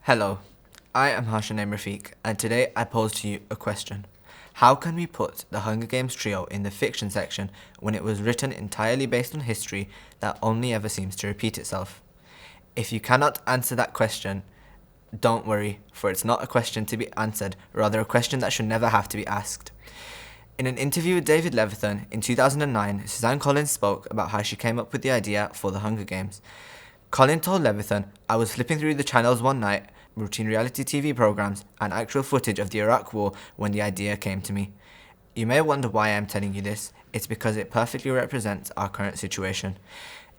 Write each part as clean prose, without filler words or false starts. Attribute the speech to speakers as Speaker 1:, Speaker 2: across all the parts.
Speaker 1: Hello, I am Hashanem Rafiq, and today I pose to you a question. How can we put the Hunger Games trio in the fiction section when it was written entirely based on history that only ever seems to repeat itself? If you cannot answer that question, don't worry, for it's not a question to be answered, rather a question that should never have to be asked. In an interview with David Levithan in 2009, Suzanne Collins spoke about how she came up with the idea for the Hunger Games. Colin told Levithan, "I was flipping through the channels one night, routine reality TV programs, and actual footage of the Iraq War when the idea came to me. You may wonder why I am telling you this. It's because it perfectly represents our current situation.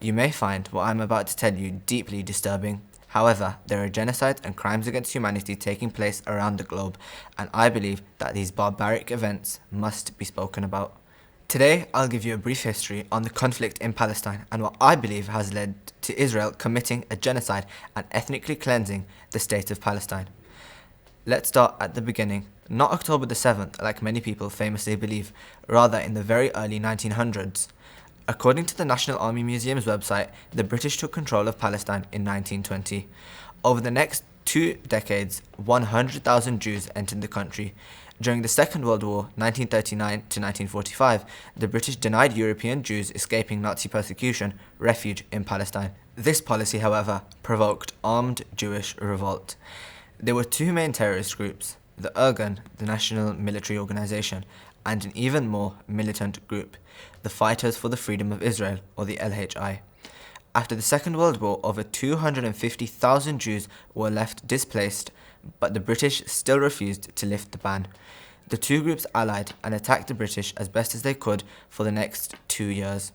Speaker 1: You may find what I am about to tell you deeply disturbing. However, there are genocides and crimes against humanity taking place around the globe, and I believe that these barbaric events must be spoken about." Today, I'll give you a brief history on the conflict in Palestine and what I believe has led to Israel committing a genocide and ethnically cleansing the state of Palestine. Let's start at the beginning, not October the 7th, like many people famously believe, rather in the very early 1900s. According to the National Army Museum's website, the British took control of Palestine in 1920. Over the next 2 decades, 100,000 Jews entered the country. During the Second World War, 1939 to 1945, the British denied European Jews escaping Nazi persecution refuge in Palestine. This policy, however, provoked armed Jewish revolt. There were 2 main terrorist groups, the Irgun, the National Military Organization, and an even more militant group, the Fighters for the Freedom of Israel, or the LHI. After the Second World War, over 250,000 Jews were left displaced, but the British still refused to lift the ban. The 2 groups allied and attacked the British as best as they could for the next 2 years.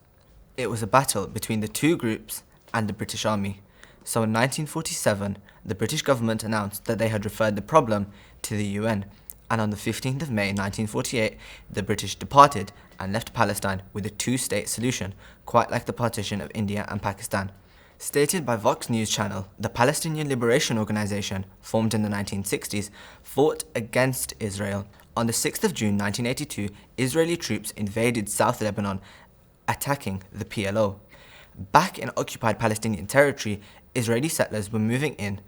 Speaker 1: It was a battle between the 2 groups and the British Army. So in 1947, the British government announced that they had referred the problem to the UN, and on the 15th of May 1948, the British departed and left Palestine with a 2-state solution, quite like the partition of India and Pakistan. Stated by Vox News Channel, the Palestinian Liberation Organization, formed in the 1960s, fought against Israel. On the 6th of June 1982, Israeli troops invaded South Lebanon, attacking the PLO. Back in occupied Palestinian territory, Israeli settlers were moving in.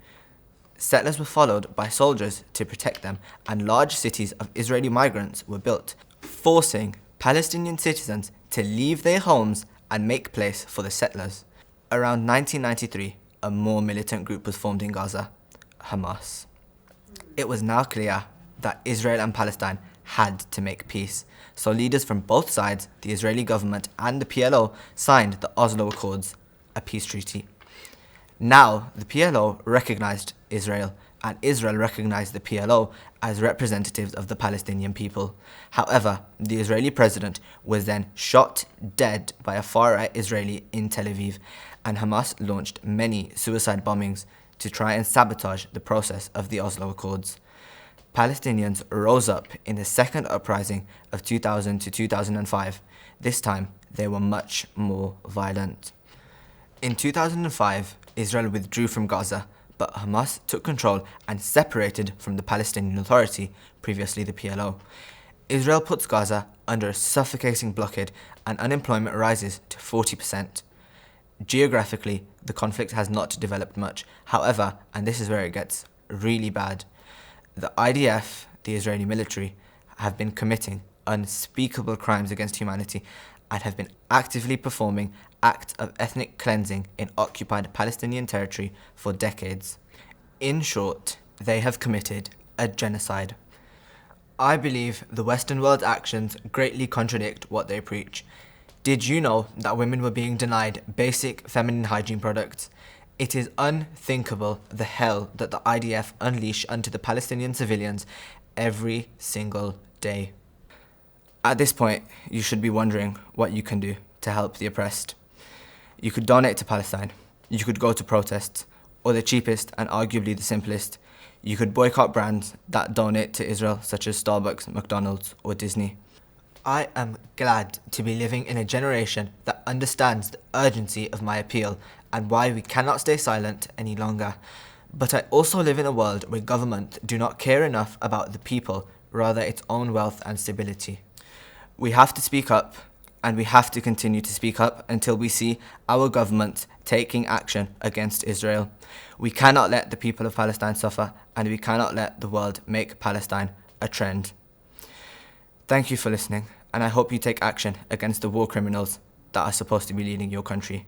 Speaker 1: Settlers were followed by soldiers to protect them, and large cities of Israeli migrants were built, forcing Palestinian citizens to leave their homes and make place for the settlers. Around 1993, a more militant group was formed in Gaza, Hamas. It was now clear that Israel and Palestine had to make peace, so leaders from both sides, the Israeli government and the PLO, signed the Oslo Accords, a peace treaty. Now, the PLO recognized Israel, and Israel recognized the PLO as representatives of the Palestinian people. However, the Israeli president was then shot dead by a far-right Israeli in Tel Aviv, and Hamas launched many suicide bombings to try and sabotage the process of the Oslo Accords. Palestinians rose up in the second uprising of 2000 to 2005. This time, they were much more violent. In 2005, Israel withdrew from Gaza, but Hamas took control and separated from the Palestinian Authority, previously the PLO. Israel puts Gaza under a suffocating blockade and unemployment rises to 40%. Geographically, the conflict has not developed much. However, and this is where it gets really bad, the IDF, the Israeli military, have been committing unspeakable crimes against humanity and have been actively performing acts of ethnic cleansing in occupied Palestinian territory for decades. In short, they have committed a genocide. I believe the Western world's actions greatly contradict what they preach. Did you know that women were being denied basic feminine hygiene products? It is unthinkable the hell that the IDF unleash onto the Palestinian civilians every single day. At this point, you should be wondering what you can do to help the oppressed. You could donate to Palestine, you could go to protests, or the cheapest and arguably the simplest, you could boycott brands that donate to Israel such as Starbucks, McDonald's, or Disney. I am glad to be living in a generation that understands the urgency of my appeal and why we cannot stay silent any longer. But I also live in a world where government do not care enough about the people, rather its own wealth and stability. We have to speak up and we have to continue to speak up until we see our government taking action against Israel. We cannot let the people of Palestine suffer, and we cannot let the world make Palestine a trend. Thank you for listening, and I hope you take action against the war criminals that are supposed to be leading your country.